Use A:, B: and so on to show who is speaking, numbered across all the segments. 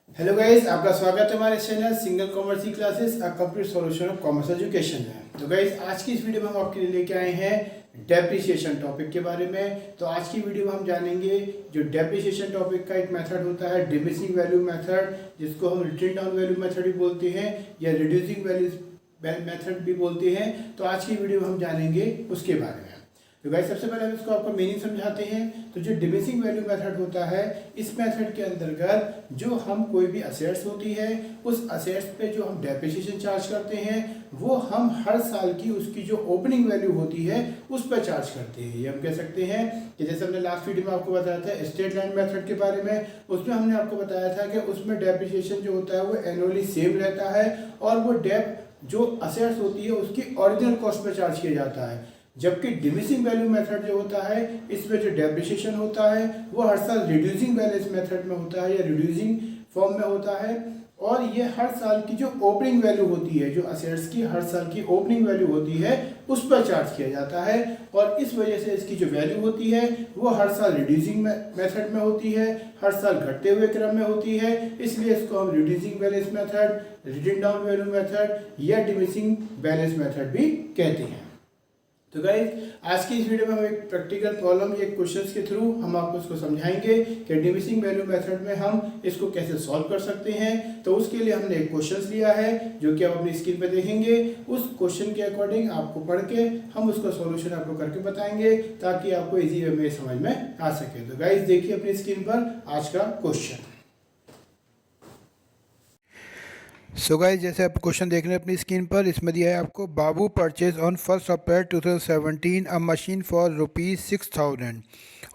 A: Hello guys, आपका स्वागत है हमारे चैनल सिंगल कॉमर्स की classes a complete solution of commerce education में। तो गाइस, आज की इस वीडियो में हम आपके लिए लेके आए हैं डेप्रिसिएशन टॉपिक के बारे में। तो आज की वीडियो में हम जानेंगे जो डेप्रिसिएशन टॉपिक का एक मेथड होता है डिमिनिशिंग वैल्यू मेथड, जिसको हम रिटन डाउन वैल्यू मेथड भी बोलते हैं या रिड्यूसिंग वैल्यू मेथड भी बोलते हैं। तो आज की वीडियो में हम जानेंगे उसके बारे में। तो गाइस, सबसे पहले हम इसको आपको मीनिंग समझाते हैं। तो जो डिमिनिशिंग वैल्यू मेथड होता है, इस मेथड के अंतर्गत जो हम कोई भी असेट्स होती है, उस असेट्स पे जो हम डेप्रिसिएशन चार्ज करते हैं, वो हम हर साल की उसकी जो ओपनिंग वैल्यू होती है उस पर चार्ज करते हैं। ये हम कह सकते हैं कि जैसे हमने लास्ट वीडियो में आपको बताया था स्ट्रेट लाइन मेथड के बारे में, उसमें हमने आपको बताया था कि उसमें डेप्रिसिएशन जो होता है वो एनुअली सेम रहता है और वो डेप जो असेट्स होती है उसकी ओरिजिनल कॉस्ट पर चार्ज किया जाता है। जबकि डिमिनिशिंग वैल्यू मेथड जो होता है, इसमें जो डेप्रिसिएशन होता है वो हर साल रिड्यूसिंग बैलेंस मेथड में होता है या रिड्यूसिंग फॉर्म में होता है। और ये हर साल की जो ओपनिंग वैल्यू होती है, जो असेट्स की हर साल की ओपनिंग वैल्यू होती है, उस पर चार्ज किया जाता है। और इस वजह से इसकी जो वैल्यू होती है वो हर साल रिड्यूसिंग मेथड में होती है, हर साल घटते हुए क्रम में होती है। इसलिए इसको हम reducing balance method, written down value method या डिमिनिशिंग बैलेंस मेथड भी कहते हैं। तो गाइस, आज की इस वीडियो में हम एक प्रैक्टिकल प्रॉब्लम, एक क्वेश्चंस के थ्रू हम आपको इसको समझाएंगे कि डिमिनिशिंग वैल्यू मेथड में हम इसको कैसे सॉल्व कर सकते हैं। तो उसके लिए हमने एक क्वेश्चंस लिया है जो कि आप अपनी स्क्रीन पे देखेंगे। उस क्वेश्चन के अकॉर्डिंग आपको पढ़ के हम उसका सॉल्यूशन आपको करके बताएंगे ताकि आपको इजी वे में समझ में आ सके। तो गाइस, देखिए अपनी स्क्रीन पर आज का क्वेश्चन। सो गाइस, जैसे आप क्वेश्चन देख रहे हैं अपनी स्क्रीन पर, इसमें दिया है आपको Babu purchase on 1 April 2017 a machine for ₹6,000।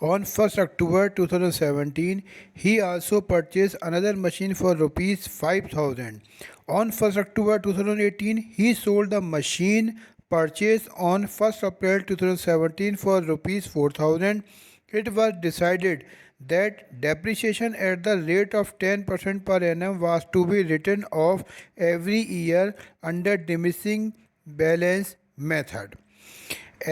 A: On 1 October 2017 he also purchase another machine for ₹5,000। On 1 October 2018 he sold the machine purchase on 1 April 2017 for ₹4,000. It was decided that depreciation at the rate of 10% per annum was to be written off every year under diminishing balance method.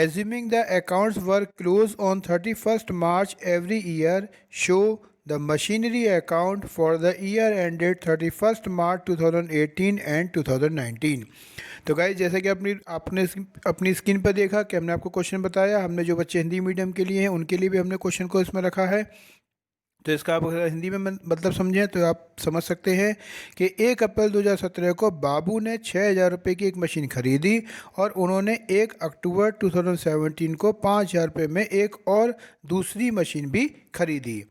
A: Assuming the accounts were closed on 31st March every year, show the machinery account for the year ended 31st March 2018 and 2019. तो guys, जैसे कि आपने अपनी screen पर देखा कि हमने आपको क्वेश्चन बताया। हमने जो बच्चे हिंदी मीडियम के लिए हैं उनके लिए भी हमने क्वेश्चन को इसमें रखा है। तो इसका आप अगर हिंदी में मतलब समझें तो आप समझ सकते हैं कि 1 अप्रैल 2017 को बाबू ने 6,000 रुपये की एक मशीन खरीदी और उन्होंने 1 अक्टूबर 2017 को 5,000 रुपये में एक और दूसरी मशीन भी खरीदी।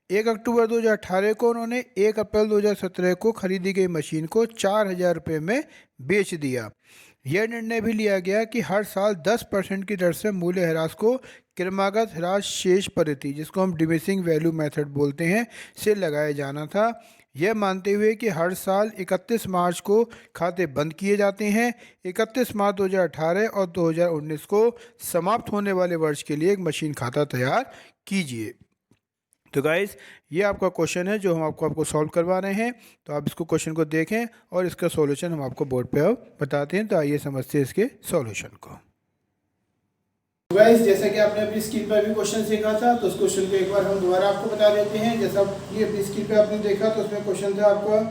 A: 1 अक्टूबर 2018 को उन्होंने 1 अप्रैल 2017 को खरीदी गई मशीन को 4,000 रुपये में बेच दिया। यह निर्णय भी लिया गया कि हर साल 10% की दर से मूल्य ह्रास को क्रमागत ह्रास शेष परिधि, जिसको हम डिमिनिशिंग वैल्यू मेथड बोलते हैं, से लगाया जाना था। यह मानते हुए कि हर साल 31 मार्च को खाते बंद किए जाते हैं। 31 मार्च 2018 और 2019 को समाप्त होने वाले वर्ष के लिए एक मशीन खाता तैयार कीजिए। तो गाइस, ये आपका क्वेश्चन है जो हम आपको सॉल्व करवा रहे हैं। तो आप इसको क्वेश्चन को देखें और इसका सॉल्यूशन हम आपको बोर्ड पे अब बताते हैं। तो आइए समझते हैं इसके सॉल्यूशन को। गाइस, जैसा कि आपने अपनी स्क्रीन पर भी क्वेश्चन देखा था, तो उस क्वेश्चन को एक बार हम दोबारा आपको बता देते हैं। जैसा ये अपनी स्क्रीन पे आपने देखा, तो उसमें क्वेश्चन था आपका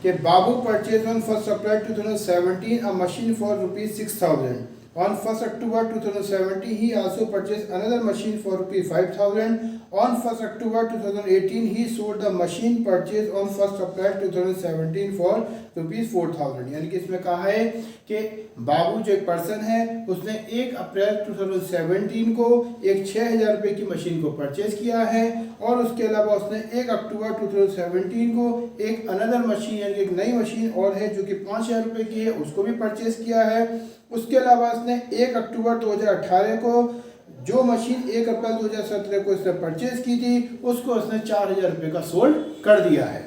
A: कि Babu purchase on 1 April 2017 a machine for ₹6,000. On 1 October 2017, he also purchased another machine for ₹5,000. On 1 October 2018, he sold the machine purchased on 1 April 2017 for ₹4,000. यानी कि इसमें कहा है कि बाबू जो एक पर्सन है, उसने 1 अप्रैल 2017 को एक 6,000 रुपये की मशीन को परचेज किया है और उसके अलावा उसने 1 अक्टूबर 2017 को एक अनदर मशीन यानी एक नई मशीन और है जो कि 5,000 रुपये की है, उसको भी परचेज किया है। उसके अलावा उसने 1 अक्टूबर 2018 को जो मशीन 1 अप्रैल 2017 को इसने परचेज की थी, उसको उसने 4,000 रुपये का सोल्ड कर दिया है।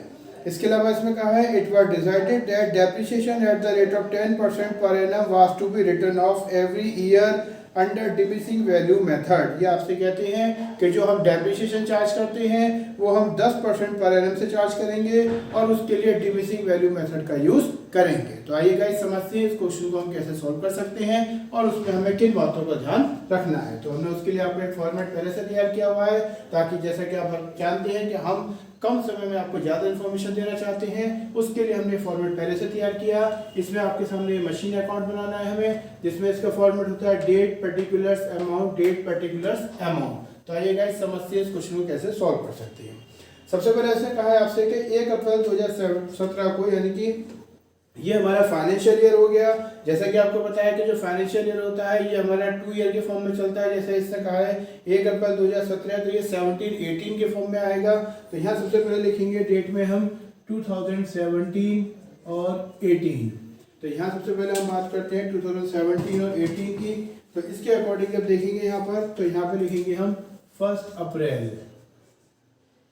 A: इसके अलावा इसमें कहा है it was decided that depreciation at the rate of 10% per annum was to be written off every year under diminishing value method. ये आपसे कहते हैं कि जो हम डेप्रिसिएशन चार्ज करते हैं वो हम 10% पर एनम से चार्ज करेंगे और उसके लिए डिमिनिशिंग वैल्यू मेथड का यूज करेंगे। तो आइए गाइस, समझते हैं इस क्वेश्चन को हम कैसे सॉल्व कर सकते हैं और उसमें हमें किन बातों का ध्यान रखना है। तो हमने उसके लिए आपको एक फॉर्मेट पहले से तैयार किया हुआ है ताकि जैसा कि आप जानते हैं कि हम कम समय में आपको ज़्यादा इन्फॉर्मेशन देना चाहते हैं, उसके लिए हमने फॉर्मेट पहले से तैयार किया। इसमें आपके सामने मशीन अकाउंट बनाना है हमें, जिसमें इसका फॉर्मेट होता है date particulars amount, date particulars amount. तो आइए गाइस समझते हैं इस क्वेश्चन को कैसे सॉल्व कर सकते हैं। सबसे पहले ऐसे कहा है आपसे कि 1 अप्रैल 2017 को, यानी कि ये हमारा फाइनेंशियल ईयर हो गया। जैसा कि आपको पता है कि जो फाइनेंशियल ईयर होता है ये हमारा 2 ईयर के फॉर्म में चलता है। जैसे इसने कहा है 1 अप्रैल 2017, तो ये 17-18 के फॉर्म में आएगा। तो यहाँ सबसे पहले लिखेंगे डेट में हम 2017 और 18। तो यहाँ सबसे पहले हम बात करते हैं 2017 और 18 की। तो इसके अकॉर्डिंग जब देखेंगे यहाँ पर, तो यहाँ पे लिखेंगे हम 1 अप्रैल।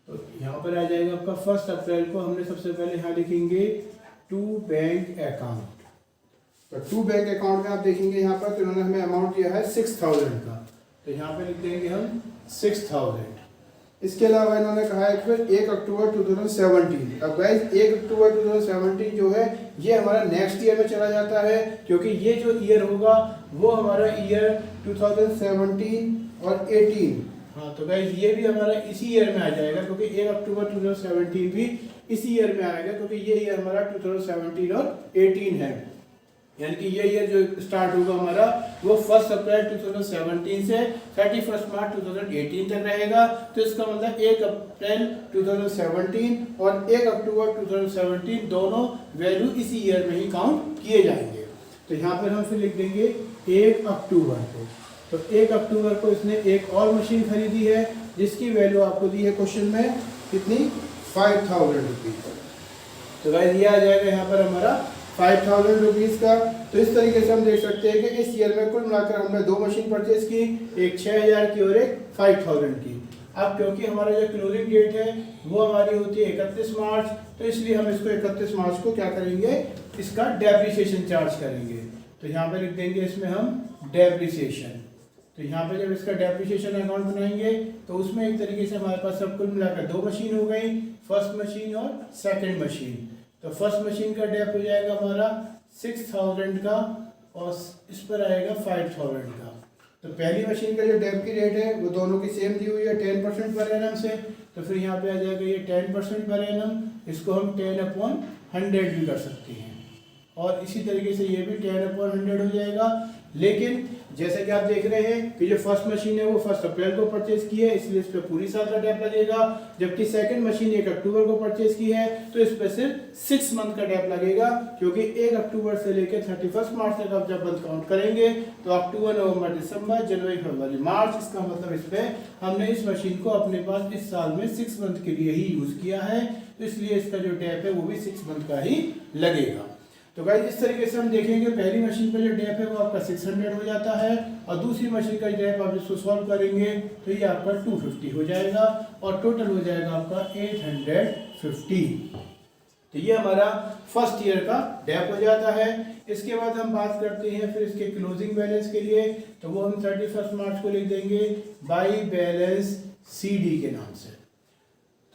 A: तो यहाँ पर आ जाएगा आपका 1 अप्रैल को हमने सबसे पहले यहाँ लिखेंगे टू बैंक अकाउंट। तो टू बैंक अकाउंट में आप देखेंगे यहाँ पर, तो इन्होंने हमें अमाउंट दिया है 6000 का। तो यहाँ पे लिख देंगे हम 6000। इसके अलावा इन्होंने कहा है फिर 1 अक्टूबर 2017। अब गाइस 1 अक्टूबर 2017 जो है ये हमारा नेक्स्ट ईयर में चला जाता है, क्योंकि ये जो ईयर होगा वो हमारा ईयर 2017 और 18। हाँ, तो गाइस ये भी हमारा इसी ईयर में आ जाएगा, क्योंकि 1 अक्टूबर 2017 भी इसी ईयर में आएगा, क्योंकि ये ईयर हमारा 2017 और 18 है। यानी कि ये ईयर जो स्टार्ट होगा हमारा वो 1 अप्रैल 2017 से 31 मार्च 2018 तक रहेगा। तो इसका मतलब 1 अप्रैल 2017 और 1 अक्टूबर 2017 दोनों वैल्यू इसी ईयर में ही काउंट किए जाएंगे। तो यहाँ पर हम फिर लिख देंगे 1 अक्टूबर को। तो 1 अक्टूबर को इसने एक और मशीन खरीदी है, जिसकी वैल्यू आपको दी है क्वेश्चन में कितनी, 5000 रुपीज़। तो गाइस ये आ जाएगा यहाँ पर हमारा 5000 रुपीज़ का। तो इस तरीके से हम देख सकते हैं कि इस ईयर में कुल मिलाकर हमने 2 मशीन परचेज की, एक 6000 की और एक 5000 की। अब क्योंकि हमारा जो क्लोजिंग डेट है वो हमारी होती है 31 मार्च, तो इसलिए हम इसको 31 मार्च को क्या करेंगे, इसका डेप्रिसिएशन चार्ज करेंगे। तो यहाँ पे लिख देंगे इसमें हम डेप्रिसिएशन। तो यहाँ पे जब इसका डेप्रिसिएशन अकाउंट बनाएंगे तो उसमें एक तरीके से हमारे पास सब कुल मिलाकर 2 मशीन हो गई, फर्स्ट मशीन और सेकंड मशीन। तो फर्स्ट मशीन का डेप हो जाएगा हमारा 6000 का और इस पर आएगा 5000 का। तो पहली मशीन का जो डेप की रेट है वो दोनों की सेम दी हुई है 10% पर एनम से। तो फिर यहाँ पे आ जाएगा ये 10% पर एनम, इसको हम 10/100 भी कर सकते हैं, और इसी तरीके से ये भी 10/100 हो जाएगा। लेकिन जैसे कि आप देख रहे हैं कि जो फर्स्ट मशीन है वो 1 अप्रैल को परचेज की है, इसलिए इस पर पूरी साल का डेप लगेगा। जबकि सेकंड मशीन 1 अक्टूबर को परचेज की है, तो इस पर सिर्फ 6 मंथ का डेप लगेगा, क्योंकि 1 अक्टूबर से लेकर 31 मार्च तक आप जब मंथ काउंट करेंगे तो अक्टूबर, नवंबर, दिसंबर, जनवरी, फरवरी, मार्च, इसका मतलब इस पर हमने इस मशीन को अपने पास इस साल में 6 मंथ के लिए ही यूज किया है, तो इसलिए इसका जो डेप है वो भी 6 मंथ का ही लगेगा। तो गाइस इस तरीके से हम देखेंगे पहली मशीन का जो डेप है वो आपका 600 हो जाता है, और दूसरी मशीन का डेप आप जिसको सॉल्व करेंगे तो ये आपका 250 हो जाएगा, और टोटल हो जाएगा आपका 850। तो ये हमारा फर्स्ट ईयर का डेप हो जाता है। इसके बाद हम बात करते हैं फिर इसके क्लोजिंग बैलेंस के लिए, तो वो हम 31 मार्च को लिख देंगे बाई बैलेंस CD के नाम से।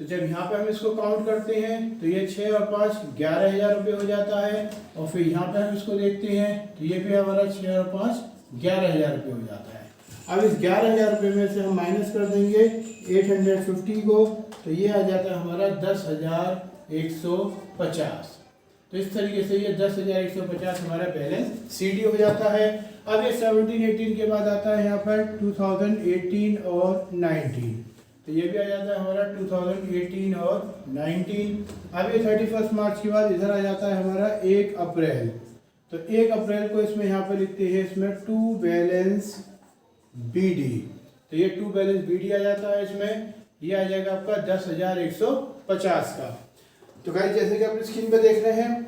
A: तो जब यहाँ पे हम इसको काउंट करते हैं तो ये 6 और 5 11,000 रुपये हो जाता है, और फिर यहाँ पे हम इसको देखते हैं तो ये भी हमारा 6 और 5 11,000 रुपये हो जाता है। अब इस 11,000 रुपये में से हम माइनस कर देंगे 850 को, तो ये आ जाता है हमारा 10,150। तो इस तरीके से ये 10,150 हमारा बैलेंस CD हो जाता है। अब ये 17-18 के बाद आता है यहाँ पर 2018 और 19, तो ये भी आ जाता है हमारा 2018 और 19। अब ये 31 मार्च के बाद इधर आ जाता है हमारा 1 अप्रैल। तो 1 अप्रैल को इसमें यहाँ पे लिखते हैं इसमें टू बैलेंस BD। तो ये टू बैलेंस BD आ जाता है इसमें, ये आ जाएगा आपका 10,150 का। तो गाइस जैसे कि आप स्क्रीन पे देख रहे हैं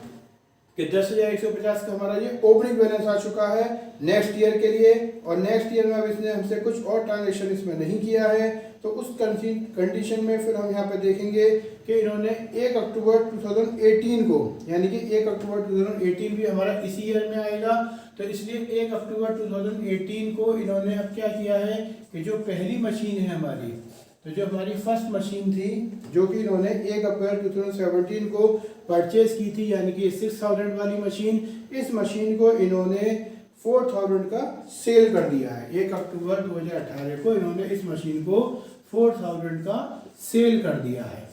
A: कि 10,150 का हमारा ये ओपनिंग बैलेंस आ चुका है नेक्स्ट ईयर के लिए, और नेक्स्ट ईयर में अब इसने हमसे कुछ और ट्रांजेक्शन इसमें नहीं किया है। तो उस कंडीशन में फिर हम यहाँ पे देखेंगे कि इन्होंने 1 अक्टूबर 2018 को, यानी कि 1 अक्टूबर 2018 भी हमारा इसी ईयर में आएगा, तो इसलिए 1 अक्टूबर 2018 को इन्होंने अब क्या किया है कि जो पहली मशीन है हमारी, तो जो हमारी फर्स्ट मशीन थी जो कि इन्होंने 1 अप्रैल 2017 को परचेज की थी, यानी कि 6000 वाली मशीन, इस मशीन को इन्होंने 4000 का सेल कर दिया है। 1 अक्टूबर 2018 को इन्होंने इस मशीन को 4000 का सेल कर दिया है।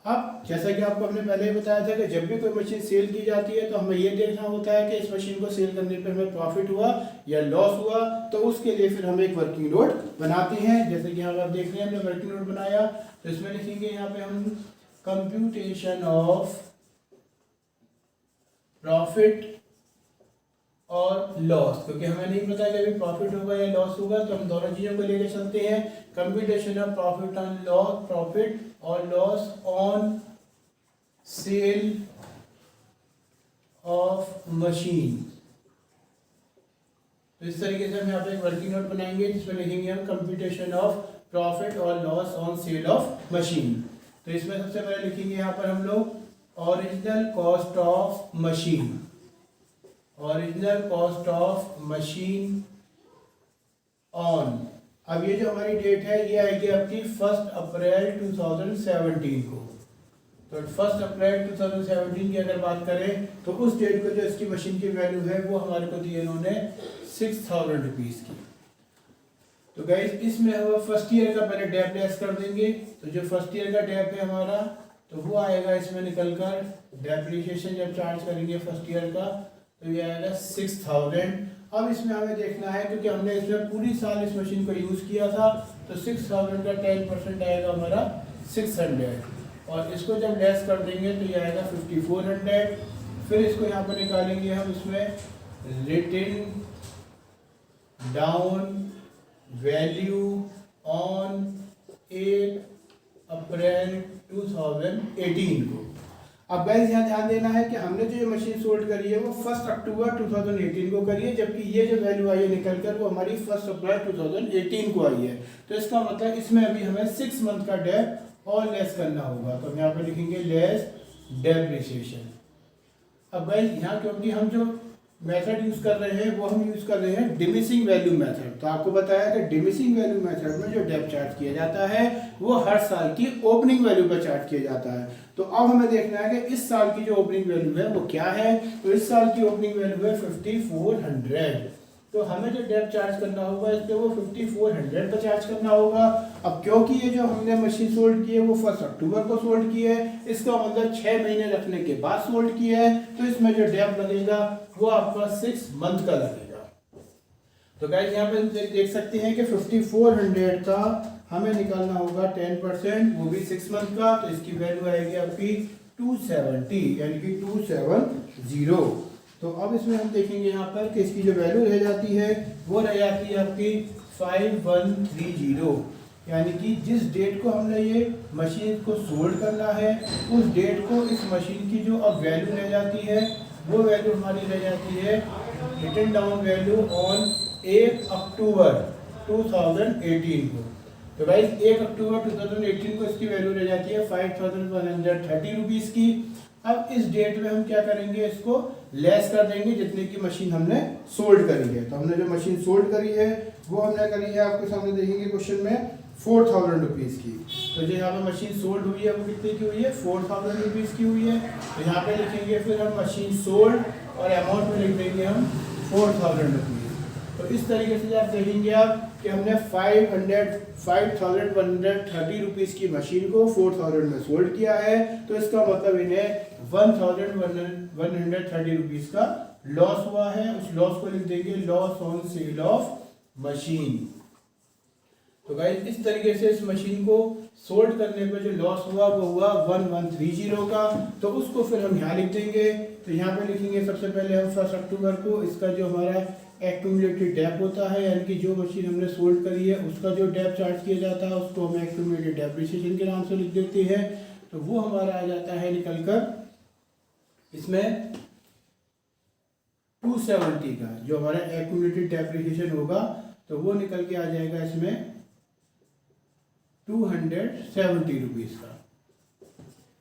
A: अब जैसा कि आपको हमने पहले ही बताया था कि जब भी कोई मशीन सेल की जाती है तो हमें ये देखना होता है कि इस मशीन को सेल करने पर हमें प्रॉफिट हुआ या लॉस हुआ, तो उसके लिए फिर हम एक वर्किंग नोट बनाते हैं। जैसे कि यहाँ पर आप देख रहे हैं हमने वर्किंग नोट बनाया, तो इसमें लिखेंगे यहाँ पे हम कंप्यूटेशन ऑफ प्रॉफिट और लॉस, क्योंकि हमें नहीं पता कि अभी प्रॉफिट होगा या लॉस होगा, तो हम दोनों चीज़ों को लेकर चलते हैं। Computation of profit on loss, profit और loss on sale of machine. तो इस तरीके से हम यहाँ पे एक वर्किंग नोट बनाएंगे जिसमें लिखेंगे हम कंप्यूटेशन ऑफ प्रॉफिट और loss on sale of machine. तो इसमें सबसे पहले लिखेंगे यहाँ पर हम लोग original cost of machine, original cost of machine on. अब ये जो हमारी डेट है ये आएगी आपकी 1 अप्रैल 2017 को। तो 1 अप्रैल 2017 की अगर बात करें तो उस डेट को जो इसकी मशीन की वैल्यू है वो हमारे को दी है इन्होंने 6000 रुपीज़ की। तो गाइस इसमें हम फर्स्ट ईयर का पहले डेप लेस कर देंगे। तो जो फर्स्ट ईयर का डेप है हमारा तो वो आएगा इसमें निकल कर, डेप्रिसिएशन जब चार्ज करेंगे फर्स्ट ईयर का तो ये आएगा 6000। अब इसमें हमें देखना है क्योंकि हमने इसमें पूरी साल इस मशीन को यूज़ किया था, तो 6000 का 10% आएगा हमारा 600, और इसको जब लेस कर देंगे तो ये आएगा 5400। फिर इसको यहाँ पर निकालेंगे हम इसमें रिटन डाउन वैल्यू ऑन 8 अप्रैल 2018 को। अब गाइस यहाँ ध्यान देना है कि हमने जो ये मशीन सोल्ड करी है वो 1 अक्टूबर 2018 को करी है, जबकि ये जो वैल्यू आई है निकल कर वो हमारी 1 अप्रैल 2018 को आई है। तो इसका मतलब इसमें अभी हमें 6 मंथ का डेप और लेस करना होगा। तो हम यहाँ पे लिखेंगे लेस डेप्रिसिएशन। अब गाइस यहाँ क्योंकि हम जो मेथड यूज कर रहे हैं वो हम यूज कर रहे हैं डिमिसिंग वैल्यू मेथड। तो आपको बताया कि डिमिसिंग वैल्यू मेथड में जो डेप चार्ज किया जाता है वो हर साल की ओपनिंग वैल्यू पर चार्ज किया जाता है। तो अब हमें देखना है कि इस साल की जो ओपनिंग वैल्यू है वो क्या है। तो इस साल की ओपनिंग वैल्यू है 5400। तो हमें जो डेप चार्ज करना होगा इस पे वो 5400 पर चार्ज करना होगा। अब क्योंकि ये जो हमने मशीन सोल्ड की है वो 1 अक्टूबर को सोल्ड की है, इसका मतलब 6 महीने रखने के बाद सोल्ड की है, तो इसमें जो डेप लगेगा वो आपका 6 मंथ का लगेगा। तो गाइस यहाँ पे देख सकते हैं कि 5400 का हमें निकालना होगा 10%, वो भी 6 मंथ का, तो इसकी वैल्यू आएगी आपकी 270, यानी कि 270। तो अब इसमें हम देखेंगे यहाँ पर कि इसकी जो वैल्यू रह जाती है वो रह जाती है आपकी 5130, यानी कि जिस डेट को हमने ये मशीन को सोल्ड करना है उस डेट को इस मशीन की जो अब वैल्यू रह जाती है वो वैल्यू हमारी रह जाती है written down value on 1 October 2018 को। तो गाइस 1 अक्टूबर 2018 को इसकी वैल्यू रह जाती है 5130 रुपीज़ की। अब इस डेट में हम क्या करेंगे, इसको लेस कर देंगे जितने की मशीन हमने सोल्ड करी है। तो हमने जो मशीन सोल्ड करी है वो हमने करी है, आपके सामने देखेंगे क्वेश्चन में 4000 रुपीज़ की। तो जो यहाँ पे मशीन सोल्ड हुई है वो कितने की हुई है, 4000 रुपीज़ की हुई है। तो यहाँ पे लिखेंगे फिर हम मशीन सोल्ड और अमाउंट में लिख देंगे हम 4000 रुपीज़। तो इस तरीके से आप देखेंगे आप कि हमने 5130 रुपीज़ की मशीन को 4000 में सोल्ड किया है, तो इसका मतलब इन्हें 1130 रुपीज़ का लॉस हुआ है। उस लॉस को लिख देंगे loss on sale of machine. तो गाइस इस तरीके से इस मशीन को सोल्ड करने पर जो लॉस हुआ वो हुआ 1130 का, तो उसको फिर हम यहाँ लिख देंगे। तो यहाँ पे लिखेंगे सबसे पहले हम 1 अक्टूबर को इसका जो हमारा एक्यूमुलेटेड डेप होता है, यानी कि जो मशीन हमने सोल्ड करी है उसका जो डेप चार्ज किया जाता है उसको हम एक्यूमुलेटेड डेप्रिसिएशन के नाम से लिख देते हैं। तो वो हमारा आ जाता है निकल कर इसमें 270 का, जो हमारा एक्यूमुलेटेड डेप्रिसिएशन होगा तो वो निकल के आ जाएगा इसमें 270 रुपीज़ का।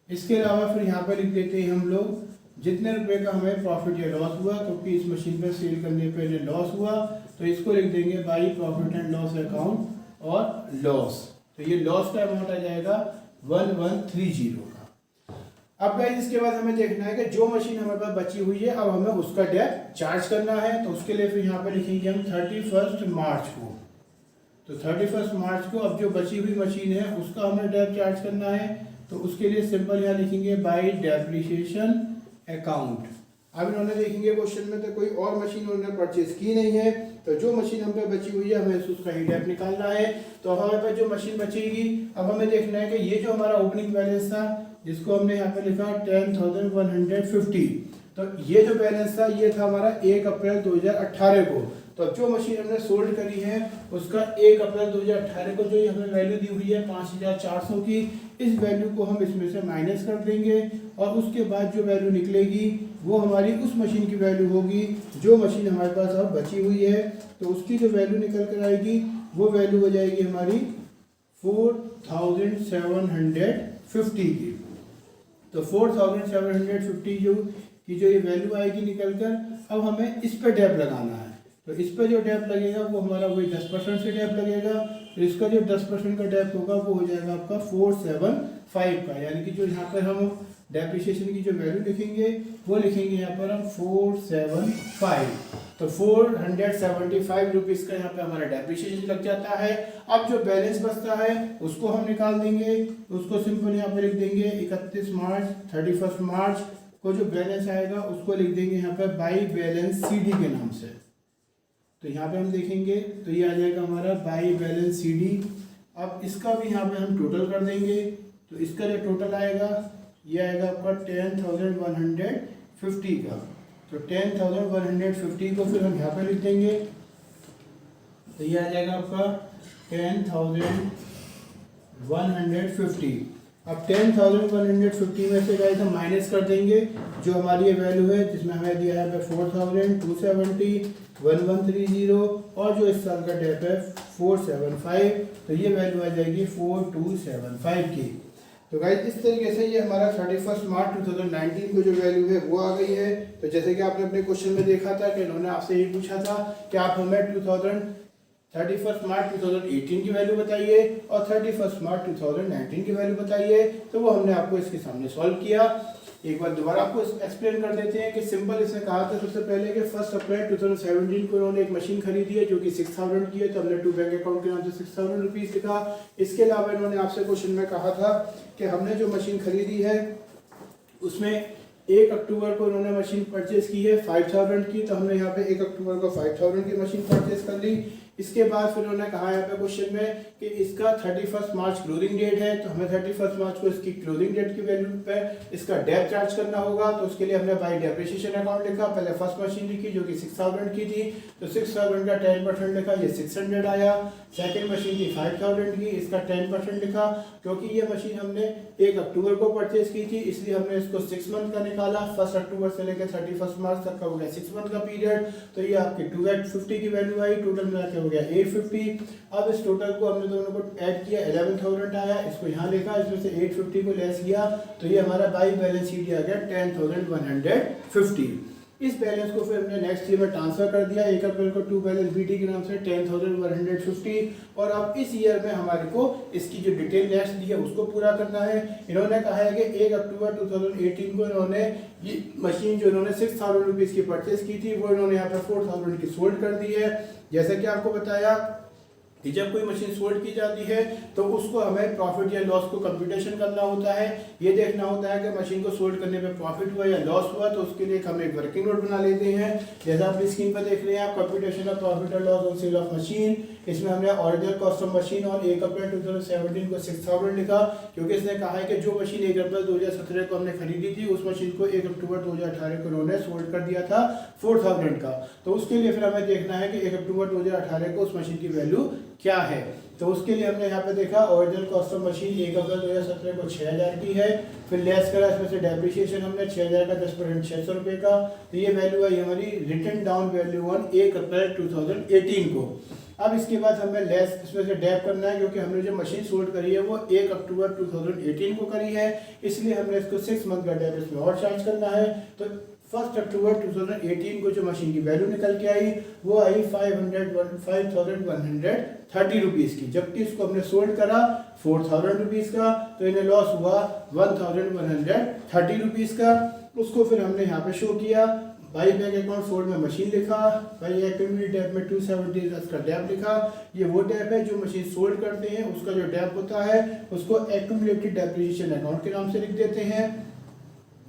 A: इसके अलावा फिर यहाँ पर लिख देते हैं हम लोग जितने रुपए का हमें प्रॉफिट या लॉस हुआ, क्योंकि इस मशीन पर सेल करने पे लॉस हुआ, तो इसको लिख देंगे by profit and loss account और लॉस। तो ये लॉस का अमाउंट आ जाएगा 1130 का। अब गाइस इसके बाद हमें देखना है कि जो मशीन हमारे पास बची हुई है अब हमें उसका डेप चार्ज करना है। तो उसके लिए फिर यहाँ पे लिखेंगे हम 31 मार्च को। तो 31 मार्च को अब जो बची हुई मशीन है उसका हमें डेप चार्ज करना है। तो उसके लिए सिंपल यहाँ लिखेंगे बाय डेप्रिसिएशन अकाउंट। अब इन्होंने देखेंगे क्वेश्चन में तो कोई और मशीन उन्होंने परचेज की नहीं है, तो जो मशीन हम पे बची हुई है हमें उसका ही डेप निकालना है। तो अब हमारे पास जो मशीन बचेगी, अब हमें देखना है कि ये जो हमारा ओपनिंग बैलेंस था जिसको हमने यहाँ पे लिखा 10,150, तो ये जो बैलेंस था ये था हमारा 1 अप्रैल 2018 को। तो अब जो मशीन हमने सोल्ड करी है उसका 1 अप्रैल 2018 को जो ये हमें वैल्यू दी हुई है 5,400 की, इस वैल्यू को हम इसमें से माइनस कर देंगे और उसके बाद जो वैल्यू निकलेगी वो हमारी उस मशीन की वैल्यू होगी जो मशीन हमारे पास अब बची हुई है। तो उसकी जो वैल्यू निकल कर आएगी वो वैल्यू हो जाएगी हमारी 4,750 की। तो 4,750 जो ये वैल्यू आएगी निकल कर, अब हमें इस पर डेप लगाना है। तो इस पर जो डेप लगेगा वो हमारा वही 10% से डेप लगेगा, तो इसका जो 10% का डेप होगा वो हो जाएगा आपका 475 का, यानी कि जो यहाँ पर हम डेप्रिसिएशन की जो वैल्यू लिखेंगे वो लिखेंगे यहाँ पर हम 475। तो 475 रुपीज़ का यहाँ पे हमारा डेप्रिसिएशन लग जाता है। अब जो बैलेंस बचता है उसको हम निकाल देंगे, उसको सिंपल यहाँ पे लिख देंगे 31 मार्च 31 मार्च को जो बैलेंस आएगा उसको लिख देंगे यहाँ पे बाई बैलेंस CD के नाम से। तो यहाँ पे हम देखेंगे तो ये आ जाएगा हमारा बाई बैलेंस CD। अब इसका भी यहाँ पे हम टोटल कर देंगे, तो इसका जो टोटल आएगा ये आएगा आपका 10,150 का। तो 10,150 को फिर हम यहाँ पे लिख देंगे, तो ये आ जाएगा आपका 10,150। अब 10,150 में से गाइस हम माइनस कर देंगे जो हमारी ये वैल्यू है जिसमें हमें दिया है 4,270, 1130 और जो इस साल का डेप है 475, तो ये वैल्यू आ जाएगी 4275 की। तो गाइस इस तरीके से ये हमारा 31 मार्च 2019 को जो वैल्यू है वो आ गई है। तो जैसे कि आपने अपने क्वेश्चन में देखा था कि इन्होंने आपसे ये पूछा था कि आप हमें 31 मार्च 2018 की वैल्यू बताइए और 31 मार्च 2019 की वैल्यू बताइए, तो वो हमने आपको इसके सामने सॉल्व किया। एक बार दोबारा आपको एक्सप्लेन कर देते हैं कि सिंपल इसने कहा था सबसे पहले कि 1 अप्रैल 2017 को इन्होंने एक मशीन खरीदी है जो कि 6,000 की है, तो हमने टू बैंक अकाउंट के नाम से 6,000 रुपीज़ लिखा। इसके अलावा इन्होंने आपसे क्वेश्चन में कहा था कि हमने जो मशीन खरीदी है उसमें 1 अक्टूबर को इन्होंने मशीन परचेज की है 5,000 की, तो हमने यहाँ पे 1 अक्टूबर को 5,000 की मशीन परचेज कर ली। इसके बाद फिर उन्होंने कहा यहाँ पे क्वेश्चन में कि इसका 31 मार्च क्लोजिंग डेट है, तो हमें 31 मार्च को इसकी क्लोजिंग डेट की वैल्यू पे इसका डेप चार्ज करना होगा। तो उसके लिए हमने बाई डेप्रिसिएशन अकाउंट लिखा। पहले फर्स्ट मशीन लिखी जो कि 6,000 की थी, तो 6,000 का 10% लिखा, ये 600 आया। सेकेंड मशीन थी 5,000 की, इसका 10% लिखा। क्योंकि ये मशीन हमने 1 अक्टूबर को परचेज की थी इसलिए हमने इसको 6 मंथ का निकाला। 1 अक्टूबर से लेकर 31 मार्च तक का हो गया 6 मंथ का पीरियड, तो ये आपकी 250 की वैल्यू आई। टोटल मिला के हो गया 850। अब इस टोटल को हमने दोनों को ऐड किया, 11,000 आया, इसको यहाँ लिखा, इसमें से 850 को लेस किया, तो ये हमारा बाई बैलेंस शीट आ गया 10,150। इस बैलेंस को फिर हमने नेक्स्ट ईयर में ट्रांसफर कर दिया 1 अप्रैल को टू बैलेंस BT के नाम से 10,150। और अब इस ईयर में हमारे को इसकी जो डिटेल नेक्स्ट दी है उसको पूरा करना है। इन्होंने कहा है कि 1 अक्टूबर 2018 को इन्होंने ये मशीन जो इन्होंने 6,000 रुपीज़ की परचेज की थी वो इन्होंने यहाँ पर 4,000 की सोल्ड कर दी है। जैसा कि आपको बताया कि जब कोई मशीन सोल्ड की जाती है तो उसको हमें प्रॉफिट या लॉस को कंप्यूटेशन करना होता है। ये देखना होता है कि मशीन को सोल्ड करने पे प्रॉफिट हुआ या लॉस हुआ, तो उसके लिए हम एक वर्किंग नोट बना लेते हैं। जैसा आप स्क्रीन पर देख रहे हैं आप, कंप्यूटेशन ऑफ प्रॉफिट और loss on sale of machine. इसमें हमने ओरिजिनल कॉस्ट ऑफ मशीन और 1 अप्रैल 2017 को 6,000 लिखा, क्योंकि इसने कहा है कि जो मशीन 1 अप्रैल 2017 को हमने खरीदी थी उस मशीन को 1 अक्टूबर 2018 को उन्होंने सोल्ड कर दिया था 4,000 का। तो उसके लिए फिर हमें देखना है कि 1 अक्टूबर 2018 को उस मशीन की वैल्यू क्या है। तो उसके लिए हमने यहाँ पे देखा original cost of machine 1 April 2017 को 6,000 की है, फिर लेस करा इसमें से डेप्रिसिएशन हमने 6,000 का 10% 600 रुपये का, तो ये वैल्यू आई हमारी रिटन डाउन वैल्यू ऑन 1 अप्रैल 2018 को। अब इसके बाद हमें लेस इसमें से डेप करना है, क्योंकि हमने जो मशीन सोल्ड करी है वो 1 अक्टूबर 2018 को करी है, इसलिए हमने इसको 6 मंथ का डेप इसमें और चार्ज करना है। तो 1 अक्टूबर 2018 को जो मशीन की वैल्यू निकल के आई वो आई 5,130 रुपीज़ की, जबकि इसको हमने सोल्ड करा 4,000 रुपीज़ का, तो इन्हें लॉस हुआ 1,130 रुपीज़ का। उसको फिर हमने यहाँ पे शो किया बाई बैंक अकाउंट सोल्ड में मशीन लिखा, बाई एक्यूमुलेटेड डेप में 270 उसका डेप लिखा। ये वो डेप है जो मशीन सोल्ड करते हैं, उसका जो डेप होता है उसको एक्यूमुलेटेड डेप्रिसिएशन अकाउंट के नाम से लिख देते हैं।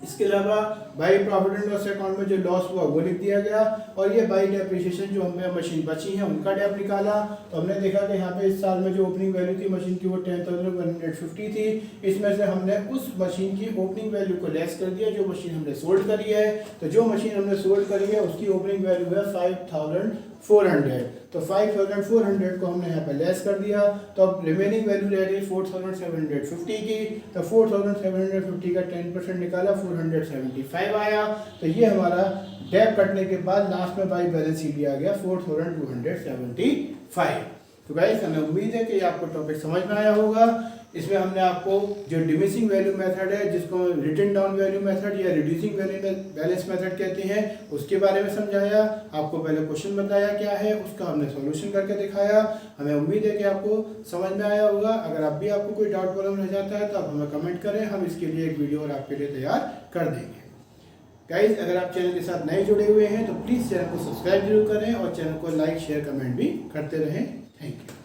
A: इसके अलावा by profit and loss account में जो लॉस हुआ वो लिख दिया गया, और ये बाई डेप्रिसिएशन जो हमें मशीन बची है उनका डेप निकाला। तो हमने देखा कि यहाँ पे इस साल में जो ओपनिंग वैल्यू थी मशीन की वो 10,150 थी। इसमें से हमने उस मशीन की ओपनिंग वैल्यू को लेस कर दिया जो मशीन हमने सोल्ड करी है। तो जो मशीन हमने सोल्ड करी है उसकी ओपनिंग वैल्यू है 5,400। तो 5,400 को हमने यहाँ पे लेस कर दिया, तो अब रिमेनिंग वैल्यू रह गई 4,750 की। तो 4,750 का 10% निकाला, 475 आया। तो ये हमारा डेप कटने के बाद लास्ट में बाई बैलेंस शीट आ गया 4,275। तो गाइस हमें उम्मीद है कि आपको टॉपिक समझ में आया होगा। इसमें हमने आपको जो डिमिनिशिंग वैल्यू मेथड है, जिसको रिटन डाउन वैल्यू मेथड या रिड्यूसिंग वैल्यू बैलेंस मेथड कहते हैं, उसके बारे में समझाया। आपको पहले क्वेश्चन बताया क्या है, उसका हमने सॉल्यूशन करके दिखाया। हमें उम्मीद है कि आपको समझ में आया होगा। अगर आप भी आपको कोई डाउट प्रॉब्लम रह जाता है तो आप हमें कमेंट करें, हम इसके लिए एक वीडियो और आपके लिए तैयार कर देंगे। गाइज अगर आप चैनल के साथ नए जुड़े हुए हैं तो प्लीज़ चैनल को सब्सक्राइब जरूर करें और चैनल को लाइक शेयर कमेंट भी करते रहें। Thank you.